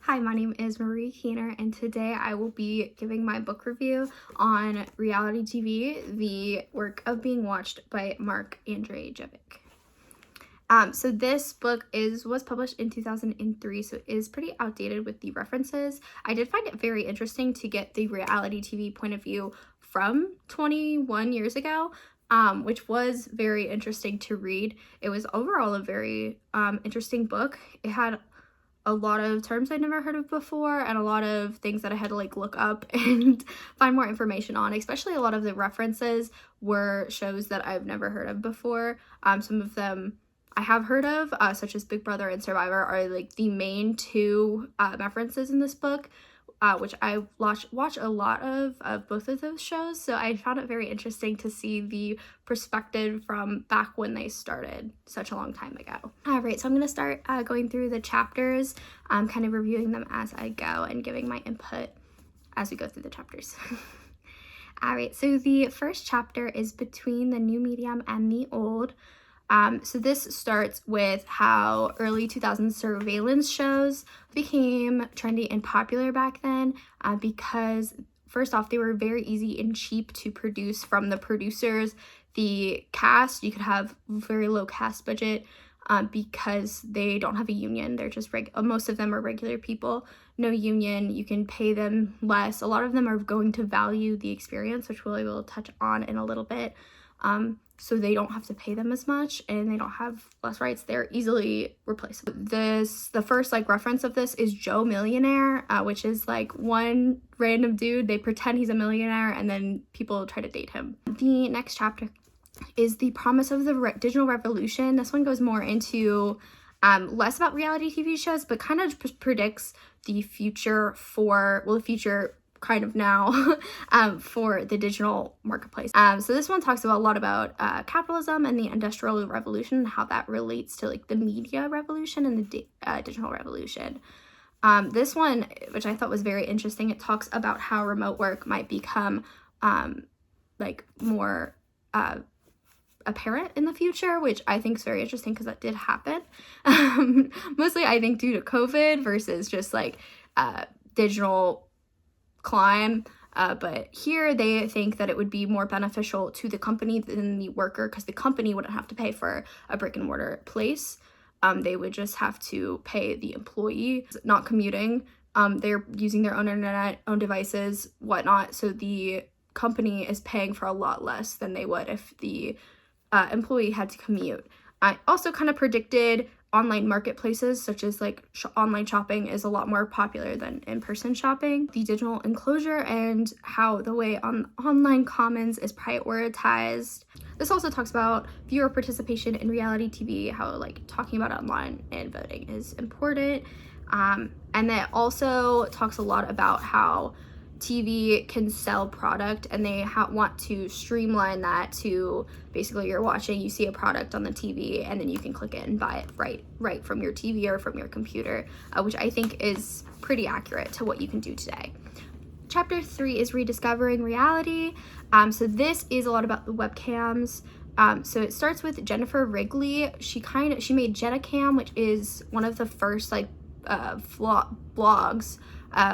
Hi, my name is Marie Keener, and today I will be giving my book review on reality TV, The Work of Being Watched by Mark Andrejevic. So this book was published in 2003, so it is pretty outdated with the references. I did find it very interesting to get the reality TV point of view from 21 years ago, which was very interesting to read. It was overall a very interesting book. It had a lot of terms I'd never heard of before and a lot of things that I had to look up and find more information on. Especially a lot of the references were shows that I've never heard of before. Some of them I have heard of, such as Big Brother and Survivor, are the main two references in this book, which I watch a lot of both of those shows. So I found it very interesting to see the perspective from back when they started such a long time ago. All right, so I'm going to start going through the chapters, kind of reviewing them as I go and giving my input as we go through the chapters. All right, so the first chapter is Between the New Medium and the Old. So this starts with how early 2000s surveillance shows became trendy and popular back then, because first off, they were very easy and cheap to produce from the producers. The cast, you could have very low cast budget because they don't have a union. They're just most of them are regular people, no union. You can pay them less. A lot of them are going to value the experience, which we will touch on in a little bit. So they don't have to pay them as much and they don't have less rights. They're easily replaceable. The first reference of this is Joe Millionaire, which is one random dude. They pretend he's a millionaire and then people try to date him. The next chapter is The Promise of the Digital Revolution. This one goes more into less about reality TV shows, but kind of predicts the future the future kind of now for the digital marketplace. So this one talks a lot about capitalism and the Industrial Revolution and how that relates to the media revolution and the digital revolution. This one, which I thought was very interesting, it talks about how remote work might become more apparent in the future, which I think is very interesting because that did happen. Mostly I think due to COVID versus just digital climb, but here they think that it would be more beneficial to the company than the worker because the company wouldn't have to pay for a brick and mortar place. They would just have to pay the employee not commuting. They're using their own internet, own devices, whatnot, so the company is paying for a lot less than they would if the employee had to commute. I also kind of predicted online marketplaces such as online shopping is a lot more popular than in-person shopping. The digital enclosure and how the way on online commons is prioritized. This also talks about viewer participation in reality TV, how talking about online and voting is important. And that also talks a lot about how TV can sell product and they want to streamline that to basically you see a product on the TV and then you can click it and buy it right from your TV or from your computer, which I think is pretty accurate to what you can do today. Chapter 3 is Rediscovering Reality. So this is a lot about the webcams. So it starts with Jennifer Wrigley. She made JennaCam, which is one of the first blogs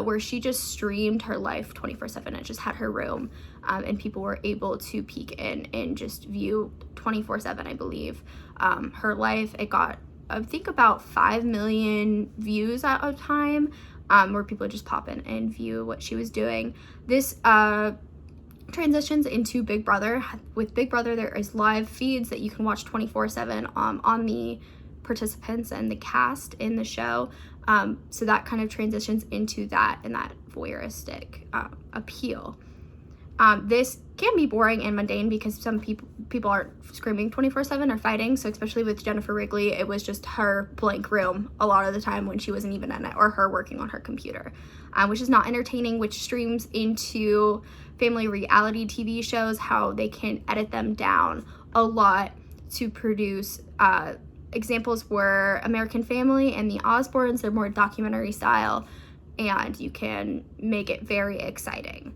where she just streamed her life 24/7. It just had her room, and people were able to peek in and just view 24/7, I believe, her life. It got, I think, about 5 million views at a time, where people just pop in and view what she was doing. This transitions into Big Brother. With Big Brother, there is live feeds that you can watch 24/7 on the participants and the cast in the show. So that kind of transitions into that and that voyeuristic appeal. This can be boring and mundane because some people aren't screaming 24/7 or fighting. So especially with Jennifer Wrigley, it was just her blank room a lot of the time when she wasn't even in it, or her working on her computer, which is not entertaining, which streams into family reality TV shows, how they can edit them down a lot to produce examples were American Family and The Osbournes. They're more documentary style and you can make it very exciting.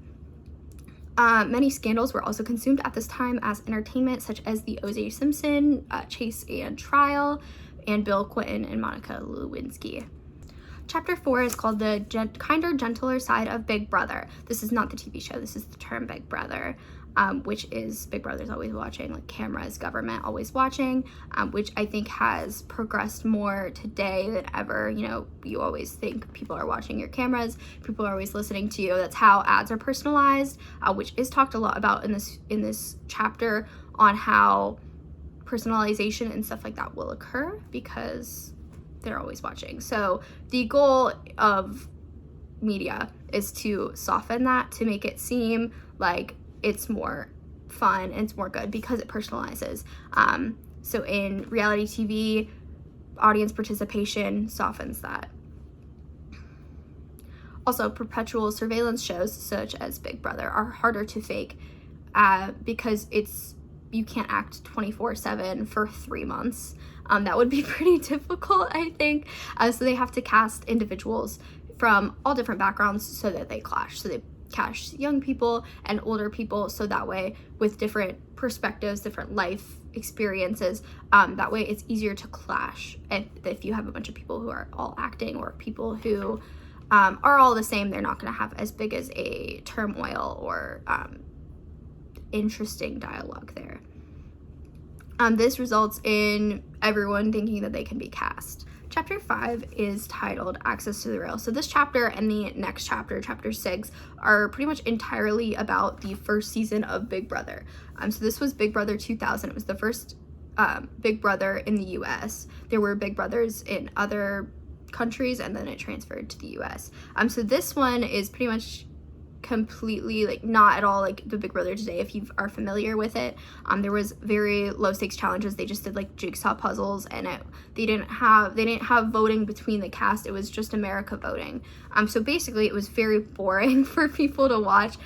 Many scandals were also consumed at this time as entertainment, such as the O.J. Simpson, Chase and trial, and Bill Clinton and Monica Lewinsky. Chapter 4 is called The Kinder, Gentler Side of Big Brother. This is not the TV show. This is the term Big Brother, which is Big Brother's always watching, like cameras, government always watching, which I think has progressed more today than ever. You know, you always think people are watching your cameras. People are always listening to you. That's how ads are personalized, which is talked a lot about in this chapter on how personalization and stuff like that will occur because they're always watching. So the goal of media is to soften that, to make it seem like it's more fun and it's more good because it personalizes. So in reality TV, audience participation softens that. Also, perpetual surveillance shows such as Big Brother are harder to fake because you can't act 24/7 for 3 months. That would be pretty difficult, I think. So they have to cast individuals from all different backgrounds so that they clash. So they cast young people and older people, so that way with different perspectives, different life experiences, that way it's easier to clash. If you have a bunch of people who are all acting, or people who are all the same, they're not going to have as big as a turmoil or interesting dialogue there. This results in everyone thinking that they can be cast. Chapter 5 is titled Access to the Real. So this chapter and the next chapter, chapter 6, are pretty much entirely about the first season of Big Brother. So this was Big Brother 2000. It was the first Big Brother in the US. There were Big Brothers in other countries, and then it transferred to the US. So this one is pretty much completely, like, not at all like the Big Brother today if you are familiar with it. There was very low stakes challenges. They just did like jigsaw puzzles, and they didn't have voting between the cast. It was just America voting. So basically it was very boring for people to watch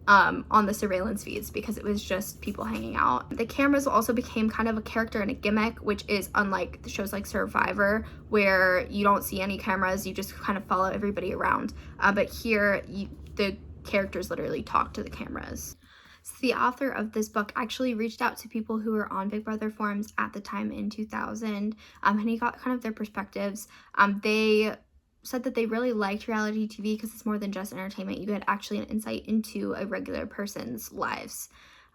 on the surveillance feeds because it was just people hanging out. The cameras also became kind of a character and a gimmick, which is unlike the shows like Survivor, where you don't see any cameras, you just kind of follow everybody around. But here the characters literally talk to the cameras. So the author of this book actually reached out to people who were on Big Brother forums at the time in 2000, and he got kind of their perspectives. They said that they really liked reality TV because it's more than just entertainment. You get actually an insight into a regular person's lives.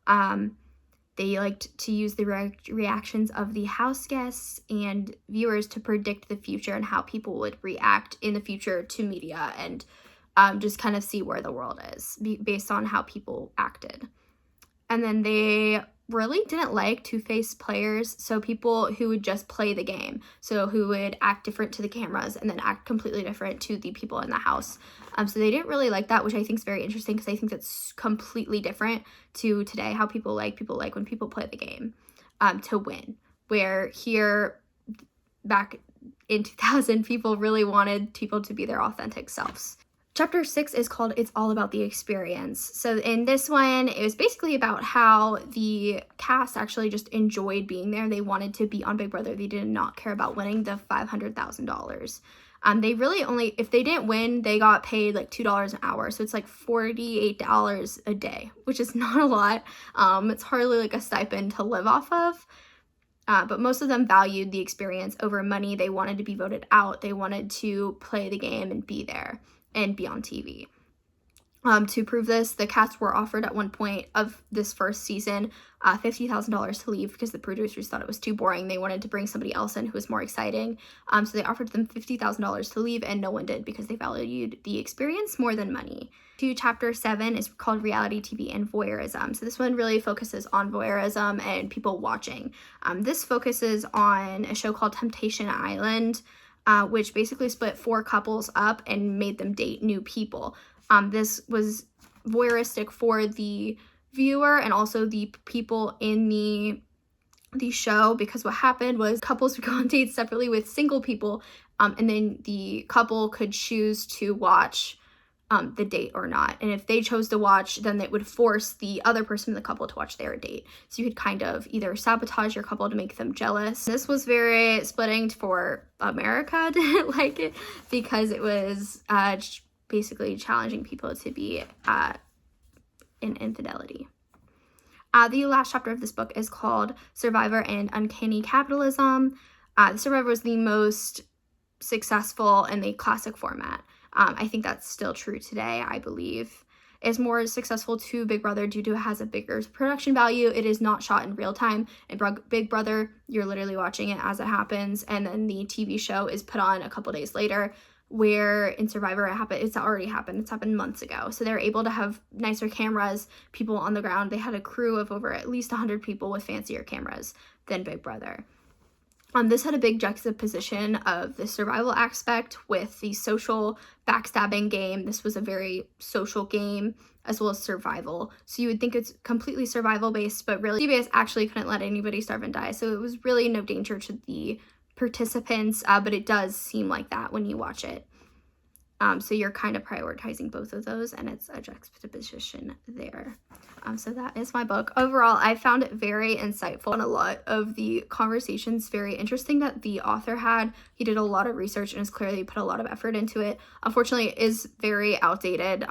They liked to use the reactions of the house guests and viewers to predict the future and how people would react in the future to media, and just kind of see where the world is based on how people acted. And then they really didn't like two-faced players, so people who would just play the game, so who would act different to the cameras and then act completely different to the people in the house. So they didn't really like that, which I think is very interesting because I think that's completely different to today, how people like when people play the game to win, where here back in 2000 people really wanted people to be their authentic selves. Chapter 6 is called It's All About the Experience. So in this one, it was basically about how the cast actually just enjoyed being there. They wanted to be on Big Brother. They did not care about winning the $500,000. They really only, if they didn't win, they got paid like $2 an hour. So it's like $48 a day, which is not a lot. It's hardly like a stipend to live off of. But most of them valued the experience over money. They wanted to be voted out. They wanted to play the game and be there and be on TV. To prove this, the cast were offered at one point of this first season $50,000 to leave because the producers thought it was too boring. They wanted to bring somebody else in who was more exciting. So they offered them $50,000 to leave, and no one did because they valued the experience more than money. Chapter 7 is called Reality TV and Voyeurism. So this one really focuses on voyeurism and people watching. This focuses on a show called Temptation Island, which basically split 4 couples up and made them date new people. This was voyeuristic for the viewer and also the people in the show, because what happened was couples would go on dates separately with single people, and then the couple could choose to watch the date or not. And if they chose to watch, then it would force the other person in the couple to watch their date. So you could kind of either sabotage your couple to make them jealous. This was very splitting for America. Didn't like it because it was basically challenging people to be in infidelity. The last chapter of this book is called Survivor and Uncanny Capitalism. Survivor was the most successful in the classic format. I think that's still true today. I believe is more successful to Big Brother due to it has a bigger production value. It is not shot in real time. In Big Brother, you're literally watching it as it happens, and then the TV show is put on a couple days later, where in Survivor it's already happened. It's happened months ago. So they're able to have nicer cameras, people on the ground. They had a crew of over at least 100 people with fancier cameras than Big Brother. This had a big juxtaposition of the survival aspect with the social backstabbing game. This was a very social game as well as survival. So you would think it's completely survival based, but really CBS actually couldn't let anybody starve and die. So it was really no danger to the participants, but it does seem like that when you watch it. So you're kind of prioritizing both of those, and it's a juxtaposition there. So that is my book. Overall, I found it very insightful, and a lot of the conversations very interesting that the author had. He did a lot of research and has clearly put a lot of effort into it. Unfortunately, it is very outdated,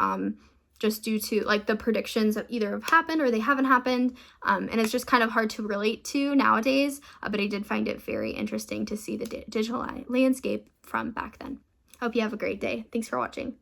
just due to like the predictions that either have happened or they haven't happened, and it's just kind of hard to relate to nowadays, but I did find it very interesting to see the digital landscape from back then. Hope you have a great day. Thanks for watching.